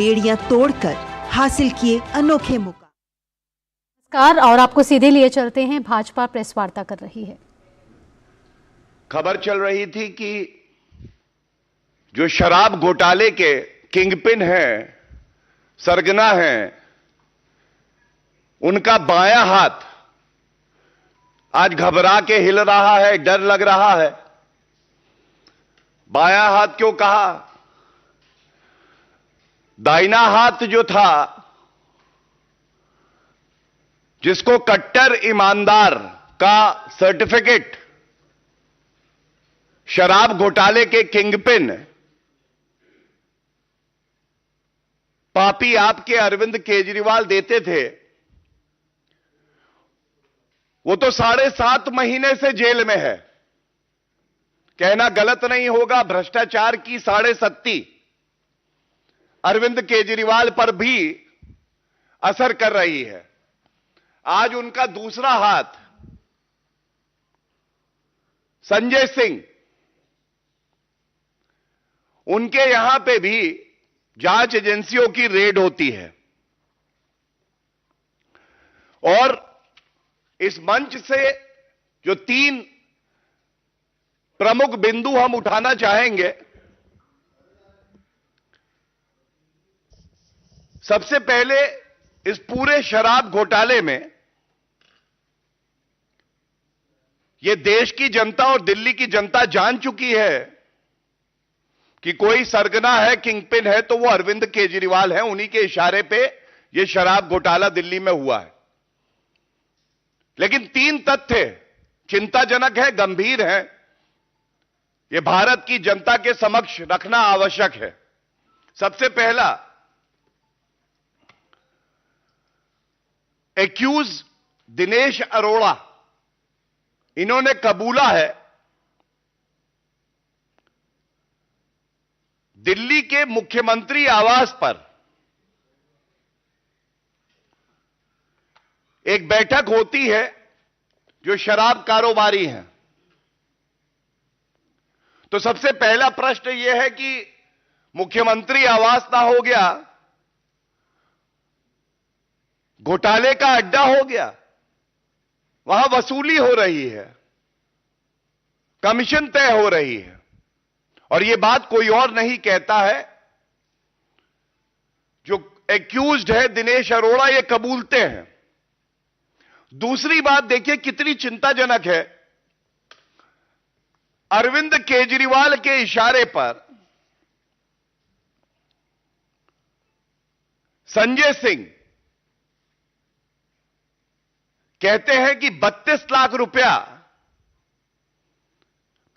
बेड़ियां तोड़कर हासिल किए अनोखे मुकाम। नमस्कार, और आपको सीधे लिए चलते हैं। भाजपा प्रेस वार्ता कर रही है। खबर चल रही थी कि जो शराब घोटाले के किंगपिन हैं, सरगना हैं, उनका बायां हाथ आज घबरा के हिल रहा है, डर लग रहा है। बायां हाथ क्यों कहा? दाहिना हाथ जो था, जिसको कट्टर ईमानदार का सर्टिफिकेट शराब घोटाले के किंगपिन पापी आपके अरविंद केजरीवाल देते थे, वो तो 7.5 महीने से जेल में है। कहना गलत नहीं होगा, भ्रष्टाचार की 7.5 अरविंद केजरीवाल पर भी असर कर रही है। आज उनका दूसरा हाथ संजय सिंह, उनके यहां पे भी जांच एजेंसियों की रेड होती है। और इस मंच से जो 3 प्रमुख बिंदु हम उठाना चाहेंगे, सबसे पहले इस पूरे शराब घोटाले में यह देश की जनता और दिल्ली की जनता जान चुकी है कि कोई सरगना है, किंगपिन है, तो वो अरविंद केजरीवाल है। उन्हीं के इशारे पे यह शराब घोटाला दिल्ली में हुआ है। लेकिन 3 तथ्य चिंताजनक है, गंभीर है, यह भारत की जनता के समक्ष रखना आवश्यक है। सबसे पहला, एक्यूज दिनेश अरोड़ा, इन्होंने कबूला है दिल्ली के मुख्यमंत्री आवास पर एक बैठक होती है जो शराब कारोबारी हैं। तो सबसे पहला प्रश्न यह है कि मुख्यमंत्री आवास ना हो गया, घोटाले का अड्डा हो गया, वहां वसूली हो रही है, कमीशन तय हो रही है। और यह बात कोई और नहीं कहता है, जो एक्यूज्ड है दिनेश अरोड़ा, ये कबूलते हैं। दूसरी बात देखिए कितनी चिंताजनक है, अरविंद केजरीवाल के इशारे पर संजय सिंह कहते हैं कि 32 लाख रुपया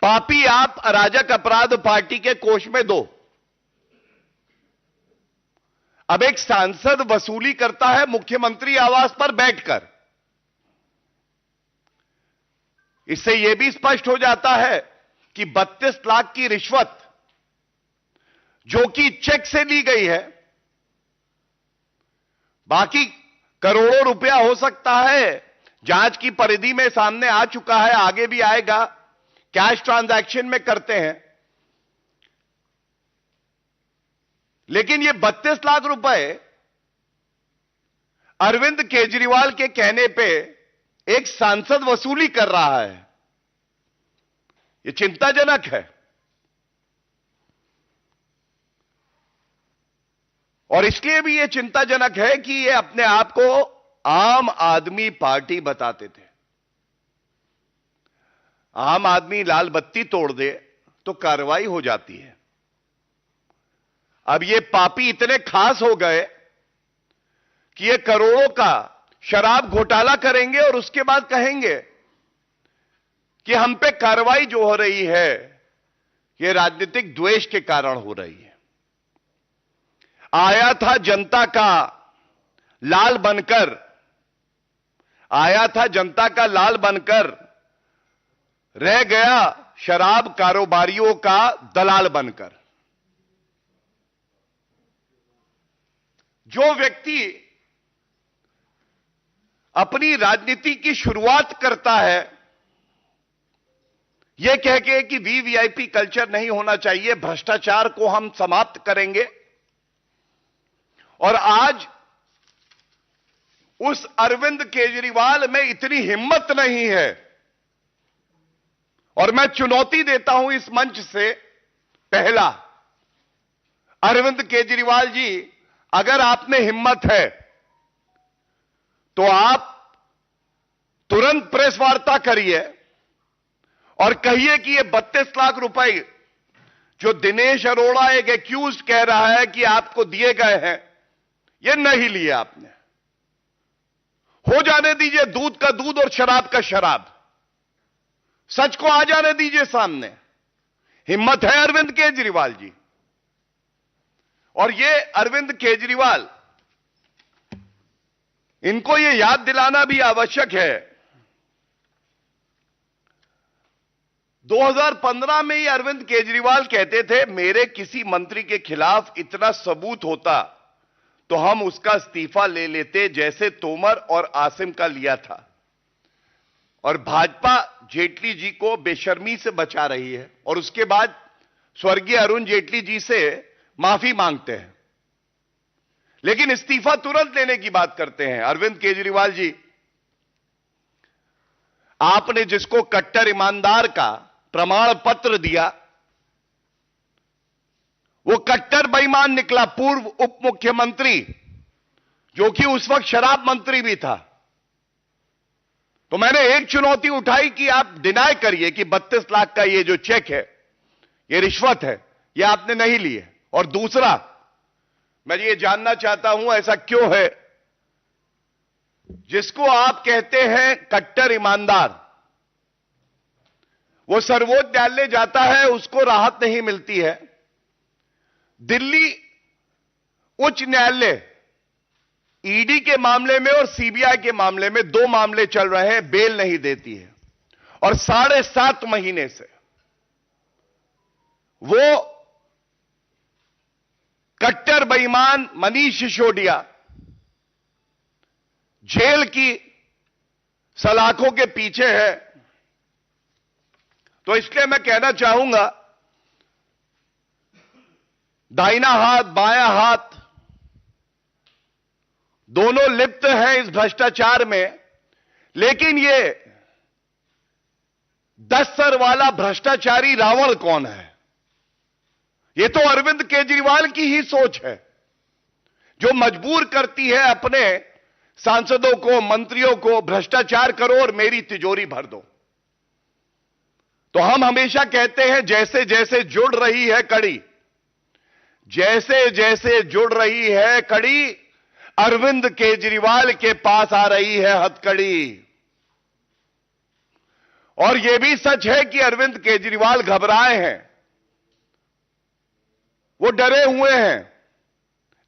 पापी आप अराजक अपराध पार्टी के कोष में दो। अब एक सांसद वसूली करता है मुख्यमंत्री आवास पर बैठकर। इससे यह भी स्पष्ट हो जाता है कि 32 लाख की रिश्वत जो कि चेक से ली गई है, बाकी करोड़ों रुपया हो सकता है, जांच की परिधि में सामने आ चुका है, आगे भी आएगा, कैश ट्रांजैक्शन में करते हैं। लेकिन ये 32 लाख रुपए अरविंद केजरीवाल के कहने पे एक सांसद वसूली कर रहा है। यह चिंताजनक है। और इसलिए भी यह चिंताजनक है कि ये अपने आप को आम आदमी पार्टी बताते थे। आम आदमी लाल बत्ती तोड़ दे तो कार्रवाई हो जाती है। अब ये पापी इतने खास हो गए कि ये करोड़ों का शराब घोटाला करेंगे और उसके बाद कहेंगे कि हम पे कार्रवाई जो हो रही है ये राजनीतिक द्वेष के कारण हो रही है। आया था जनता का लाल बनकर, आया था जनता का लाल बनकर, रह गया शराब कारोबारियों का दलाल बनकर। जो व्यक्ति अपनी राजनीति की शुरुआत करता है यह कह के कि वीवीआईपी कल्चर नहीं होना चाहिए, भ्रष्टाचार को हम समाप्त करेंगे, और आज उस अरविंद केजरीवाल में इतनी हिम्मत नहीं है, और मैं चुनौती देता हूं इस मंच से, पहला, अरविंद केजरीवाल जी, अगर आप में हिम्मत है तो आप तुरंत प्रेस वार्ता करिए और कहिए कि ये 32 लाख रुपए जो दिनेश अरोड़ा एक एक्यूज कह रहा है कि आपको दिए गए हैं, ये नहीं लिए आपने। हो जाने दीजिए दूध का दूध और शराब का शराब, सच को आ जाने दीजिए सामने। हिम्मत है अरविंद केजरीवाल जी। और ये अरविंद केजरीवाल, इनको ये याद दिलाना भी आवश्यक है, 2015 में ही अरविंद केजरीवाल कहते थे मेरे किसी मंत्री के खिलाफ इतना सबूत होता तो हम उसका इस्तीफा ले लेते, जैसे तोमर और आसिम का लिया था। और भाजपा जेटली जी को बेशर्मी से बचा रही है और उसके बाद स्वर्गीय अरुण जेटली जी से माफी मांगते हैं, लेकिन इस्तीफा तुरंत लेने की बात करते हैं। अरविंद केजरीवाल जी, आपने जिसको कट्टर ईमानदार का प्रमाण पत्र दिया, वो कट्टर बेईमान निकला, पूर्व उप मुख्यमंत्री, जो कि उस वक्त शराब मंत्री भी था। तो मैंने एक चुनौती उठाई कि आप डिनाई करिए कि 32 लाख का ये जो चेक है, ये रिश्वत है, ये आपने नहीं लिए। और दूसरा, मैं ये जानना चाहता हूं ऐसा क्यों है, जिसको आप कहते हैं कट्टर ईमानदार, वो सर्वोच्च न्यायालय जाता है, उसको राहत नहीं मिलती है। दिल्ली उच्च न्यायालय ईडी के मामले में और सीबीआई के मामले में 2 मामले चल रहे हैं, बेल नहीं देती है। और 7.5 महीने से वो कट्टर बेईमान मनीष सिसोदिया जेल की सलाखों के पीछे है। तो इसलिए मैं कहना चाहूंगा, दाहिना हाथ बायां हाथ दोनों लिप्त हैं इस भ्रष्टाचार में, लेकिन ये 10 सर वाला भ्रष्टाचारी रावण कौन है? ये तो अरविंद केजरीवाल की ही सोच है, जो मजबूर करती है अपने सांसदों को, मंत्रियों को, भ्रष्टाचार करो और मेरी तिजोरी भर दो। तो हम हमेशा कहते हैं, जैसे जैसे जुड़ रही है कड़ी, जैसे जैसे जुड़ रही है कड़ी, अरविंद केजरीवाल के पास आ रही है हथकड़ी। और यह भी सच है कि अरविंद केजरीवाल घबराए हैं, वो डरे हुए हैं।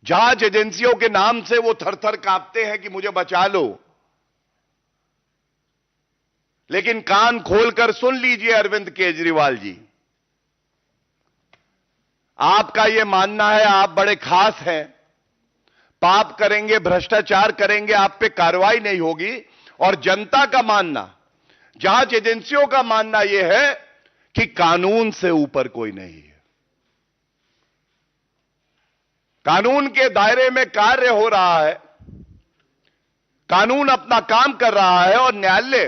जांच एजेंसियों के नाम से वो थर-थर कांपते हैं कि मुझे बचा लो। लेकिन कान खोलकर सुन लीजिए अरविंद केजरीवाल जी, आपका यह मानना है आप बड़े खास हैं, पाप करेंगे, भ्रष्टाचार करेंगे, आप पे कार्रवाई नहीं होगी। और जनता का मानना, जांच एजेंसियों का मानना यह है कि कानून से ऊपर कोई नहीं है। कानून के दायरे में कार्य हो रहा है, कानून अपना काम कर रहा है और न्यायालय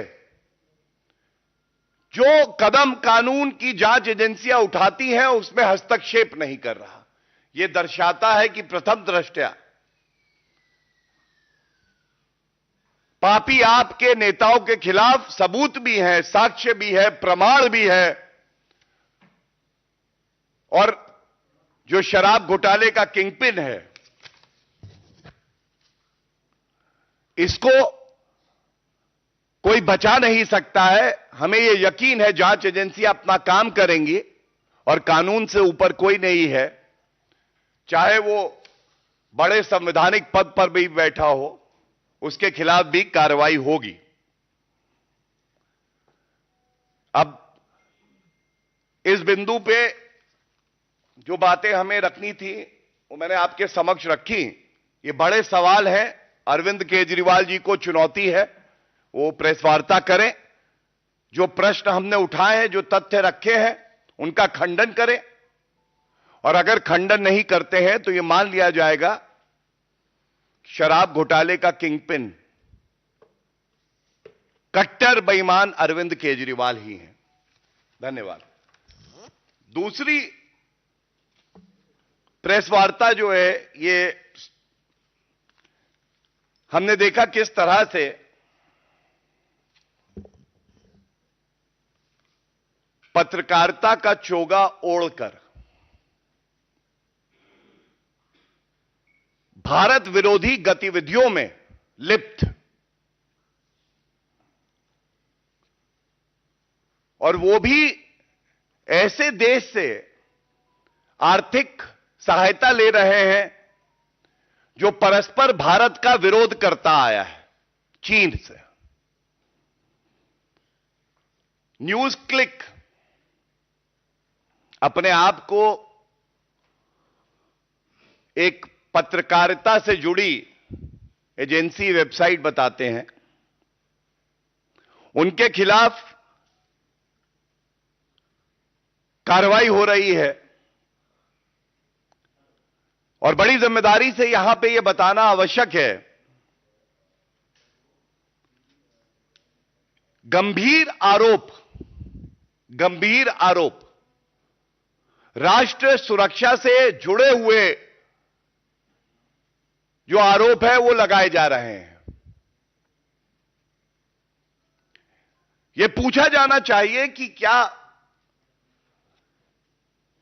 जो कदम कानून की जांच एजेंसियां उठाती हैं उसमें हस्तक्षेप नहीं कर रहा। यह दर्शाता है कि प्रथम दृष्टया पापी आपके नेताओं के खिलाफ सबूत भी है, साक्ष्य भी है, प्रमाण भी है। और जो शराब घोटाले का किंगपिन है, इसको कोई बचा नहीं सकता है। हमें यह यकीन है जांच एजेंसियां अपना काम करेंगी और कानून से ऊपर कोई नहीं है, चाहे वो बड़े संवैधानिक पद पर भी बैठा हो, उसके खिलाफ भी कार्रवाई होगी। अब इस बिंदु पे जो बातें हमें रखनी थी वो मैंने आपके समक्ष रखी। ये बड़े सवाल हैं, अरविंद केजरीवाल जी को चुनौती है, वो प्रेस वार्ता करें, जो प्रश्न हमने उठाए हैं, जो तथ्य रखे हैं, उनका खंडन करें। और अगर खंडन नहीं करते हैं तो यह मान लिया जाएगा शराब घोटाले का किंगपिन कट्टर बेईमान अरविंद केजरीवाल ही हैं। धन्यवाद। दूसरी प्रेस वार्ता जो है, ये हमने देखा किस तरह से पत्रकारिता का चोगा ओढ़कर भारत विरोधी गतिविधियों में लिप्त और वो भी ऐसे देश से आर्थिक सहायता ले रहे हैं जो परस्पर भारत का विरोध करता आया है, चीन से। न्यूज क्लिक अपने आप को एक पत्रकारिता से जुड़ी एजेंसी, वेबसाइट बताते हैं। उनके खिलाफ कार्रवाई हो रही है और बड़ी जिम्मेदारी से यहां पे यह बताना आवश्यक है, गंभीर आरोप राष्ट्र सुरक्षा से जुड़े हुए जो आरोप है वो लगाए जा रहे हैं। यह पूछा जाना चाहिए कि क्या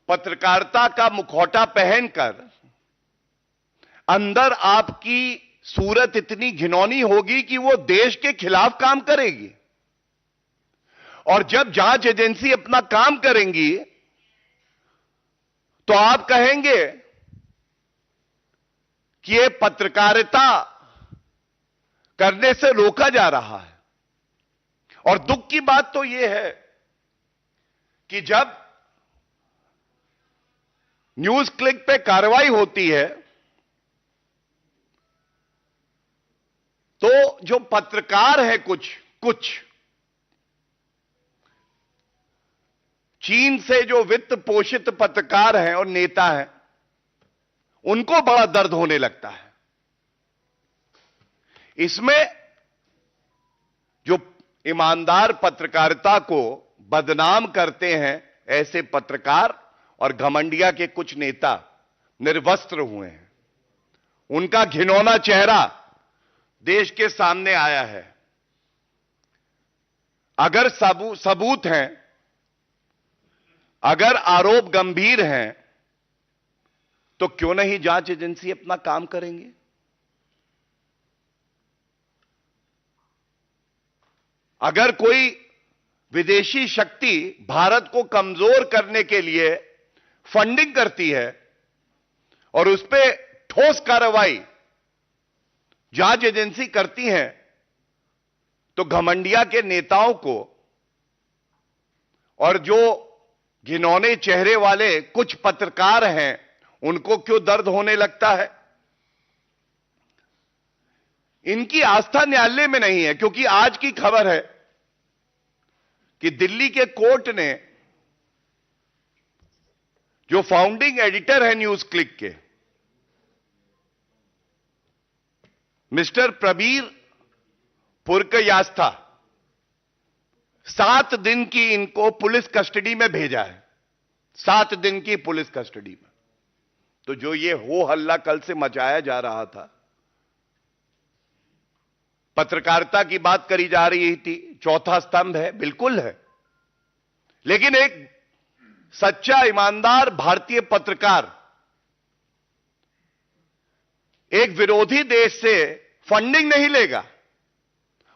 पत्रकारिता का मुखौटा पहनकर अंदर आपकी सूरत इतनी घिनौनी होगी कि वो देश के खिलाफ काम करेगी? और जब जांच एजेंसी अपना काम करेंगी तो आप कहेंगे कि ये पत्रकारिता करने से रोका जा रहा है। और दुख की बात तो यह है कि जब न्यूज क्लिक पे कार्रवाई होती है तो जो पत्रकार है, कुछ चीन से जो वित्त पोषित पत्रकार हैं और नेता हैं, उनको बड़ा दर्द होने लगता है। इसमें जो ईमानदार पत्रकारिता को बदनाम करते हैं ऐसे पत्रकार और घमंडिया के कुछ नेता निर्वस्त्र हुए हैं। उनका घिनौना चेहरा देश के सामने आया है। अगर सबूत हैं, अगर आरोप गंभीर हैं, तो क्यों नहीं जांच एजेंसी अपना काम करेंगे? अगर कोई विदेशी शक्ति भारत को कमजोर करने के लिए फंडिंग करती है और उस पर ठोस कार्रवाई जांच एजेंसी करती है, तो घमंडिया के नेताओं को और जो घिनौने चेहरे वाले कुछ पत्रकार हैं उनको क्यों दर्द होने लगता है? इनकी आस्था न्यायालय में नहीं है, क्योंकि आज की खबर है कि दिल्ली के कोर्ट ने जो फाउंडिंग एडिटर है न्यूज क्लिक के, मिस्टर प्रबीर पुरकयास्था, 7 दिन की इनको पुलिस कस्टडी में भेजा है। 7 दिन की पुलिस कस्टडी में। तो जो ये हो हल्ला कल से मचाया जा रहा था, पत्रकारिता की बात करी जा रही थी, चौथा स्तंभ है, बिल्कुल है, लेकिन एक सच्चा ईमानदार भारतीय पत्रकार एक विरोधी देश से फंडिंग नहीं लेगा,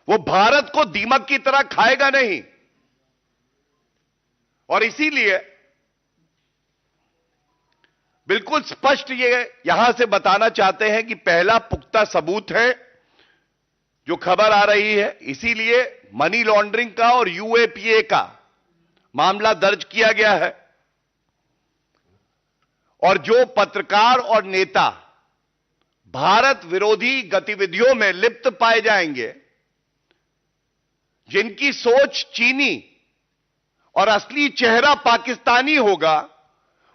वो भारत को दीमक की तरह खाएगा नहीं। और इसीलिए बिल्कुल स्पष्ट ये यहां से बताना चाहते हैं कि पहला पुख्ता सबूत है जो खबर आ रही है, इसीलिए मनी लॉन्ड्रिंग का और यूएपीए का मामला दर्ज किया गया है। और जो पत्रकार और नेता भारत विरोधी गतिविधियों में लिप्त पाए जाएंगे, जिनकी सोच चीनी और असली चेहरा पाकिस्तानी होगा,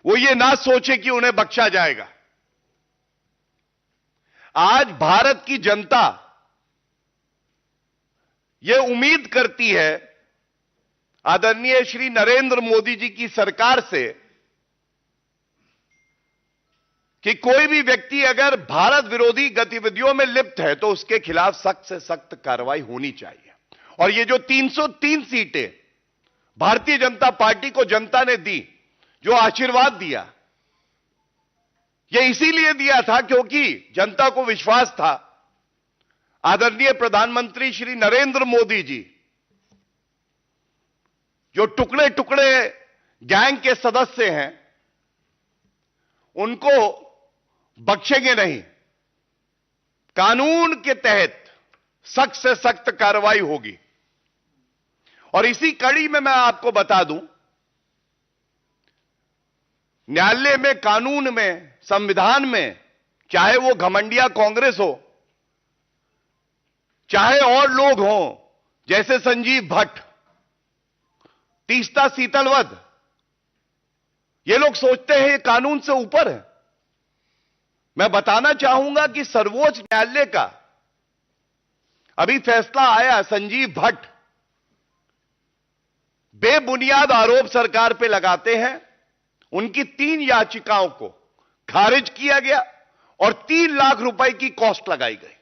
वो ये ना सोचे कि उन्हें बख्शा जाएगा। आज भारत की जनता यह उम्मीद करती है आदरणीय श्री नरेंद्र मोदी जी की सरकार से कि कोई भी व्यक्ति अगर भारत विरोधी गतिविधियों में लिप्त है तो उसके खिलाफ सख्त से सख्त कार्रवाई होनी चाहिए। और ये जो 303 सीटें भारतीय जनता पार्टी को जनता ने दी, जो आशीर्वाद दिया, यह इसीलिए दिया था क्योंकि जनता को विश्वास था आदरणीय प्रधानमंत्री श्री नरेंद्र मोदी जी, जो टुकड़े टुकड़े गैंग के सदस्य हैं, उनको बख्शेंगे नहीं। कानून के तहत सख्त से सख्त कार्रवाई होगी। और इसी कड़ी में मैं आपको बता दूं, न्यायालय में, कानून में, संविधान में, चाहे वो घमंडिया कांग्रेस हो, चाहे और लोग हों जैसे संजीव भट्ट, तीस्ता सीतलवद, ये लोग सोचते हैं ये कानून से ऊपर है। मैं बताना चाहूंगा कि सर्वोच्च न्यायालय का अभी फैसला आया, संजीव भट्ट बेबुनियाद आरोप सरकार पे लगाते हैं, उनकी 3 याचिकाओं को खारिज किया गया और 3 लाख रुपए की कॉस्ट लगाई गई।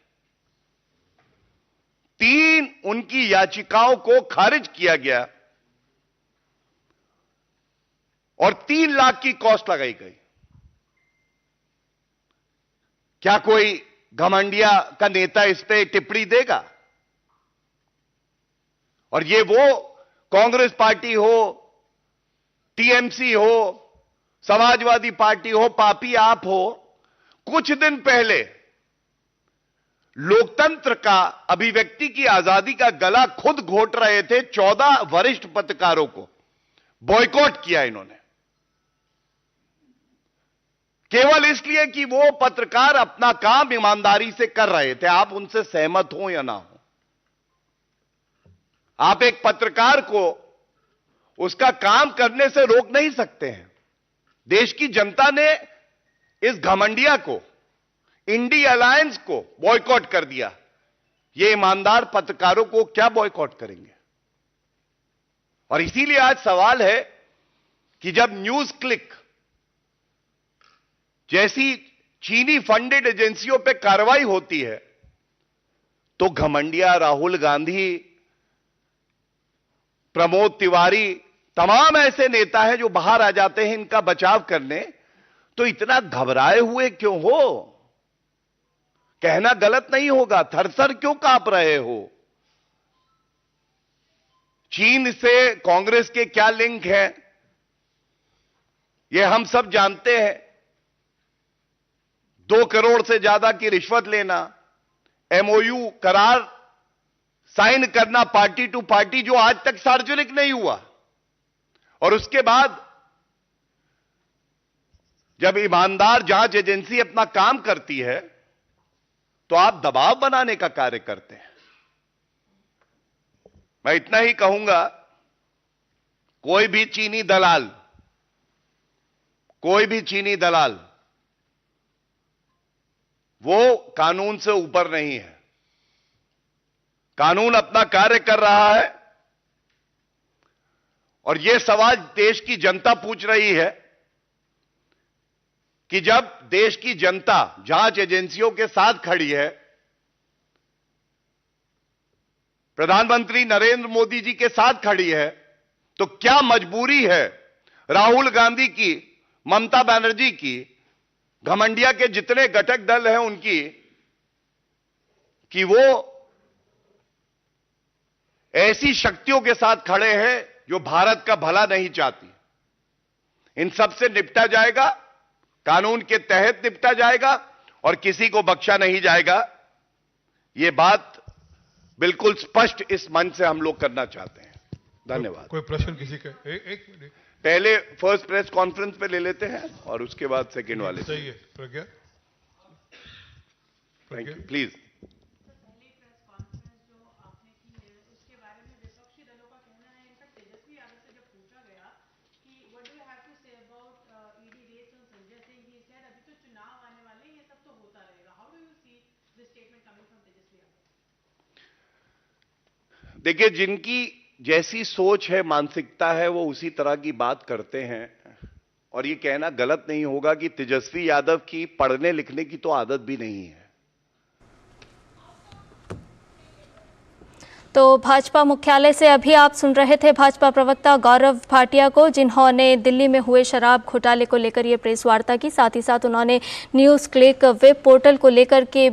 3 उनकी याचिकाओं को खारिज किया गया और 3 लाख की कॉस्ट लगाई गई। क्या कोई घमंडिया का नेता इस पे टिप्पणी देगा? और ये वो कांग्रेस पार्टी हो, टीएमसी हो, समाजवादी पार्टी हो, पापी आप हो, कुछ दिन पहले लोकतंत्र का, अभिव्यक्ति की आजादी का गला खुद घोट रहे थे 14 वरिष्ठ पत्रकारों को बॉयकॉट किया इन्होंने, केवल इसलिए कि वो पत्रकार अपना काम ईमानदारी से कर रहे थे। आप उनसे सहमत हो या ना हो, आप एक पत्रकार को उसका काम करने से रोक नहीं सकते हैं। देश की जनता ने इस घमंडिया को, इंडी अलायंस को बॉयकॉट कर दिया। ये ईमानदार पत्रकारों को क्या बॉयकॉट करेंगे? और इसीलिए आज सवाल है कि जब न्यूज क्लिक जैसी चीनी फंडेड एजेंसियों पे कार्रवाई होती है तो घमंडिया, राहुल गांधी, प्रमोद तिवारी, तमाम ऐसे नेता हैं जो बाहर आ जाते हैं इनका बचाव करने। तो इतना घबराए हुए क्यों हो? कहना गलत नहीं होगा, थरथर क्यों कांप रहे हो? चीन से कांग्रेस के क्या लिंक है ये हम सब जानते हैं। 2 करोड़ से ज्यादा की रिश्वत लेना, एमओयू करार साइन करना पार्टी टू पार्टी, जो आज तक सार्वजनिक नहीं हुआ। और उसके बाद जब ईमानदार जांच एजेंसी अपना काम करती है तो आप दबाव बनाने का कार्य करते हैं। मैं इतना ही कहूंगा, कोई भी चीनी दलाल वो कानून से ऊपर नहीं है। कानून अपना कार्य कर रहा है। और यह सवाल देश की जनता पूछ रही है कि जब देश की जनता जांच एजेंसियों के साथ खड़ी है, प्रधानमंत्री नरेंद्र मोदी जी के साथ खड़ी है, तो क्या मजबूरी है राहुल गांधी की, ममता बनर्जी की, घमंडिया के जितने घटक दल हैं उनकी, कि वो ऐसी शक्तियों के साथ खड़े हैं जो भारत का भला नहीं चाहती। इन सब से निपटा जाएगा, कानून के तहत निपटा जाएगा और किसी को बख्शा नहीं जाएगा। यह बात बिल्कुल स्पष्ट इस मंच से हम लोग करना चाहते हैं। धन्यवाद। कोई प्रश्न किसी का? एक मिनट, पहले फर्स्ट प्रेस कॉन्फ्रेंस पे ले लेते हैं और उसके बाद सेकेंड वाले। सही है। प्रज्ञा, थैंक यू, प्लीज। देखिए, जिनकी जैसी सोच है, मानसिकता है, वो उसी तरह की बात करते हैं। और ये कहना गलत नहीं होगा कि तेजस्वी यादव की पढ़ने लिखने की तो आदत भी नहीं है। तो भाजपा मुख्यालय से अभी आप सुन रहे थे भाजपा प्रवक्ता गौरव भाटिया को, जिन्होंने दिल्ली में हुए शराब घोटाले को लेकर ये प्रेस वार्ता की। साथ ही साथ उन्होंने न्यूज़ क्लिक वेब पोर्टल को लेकर के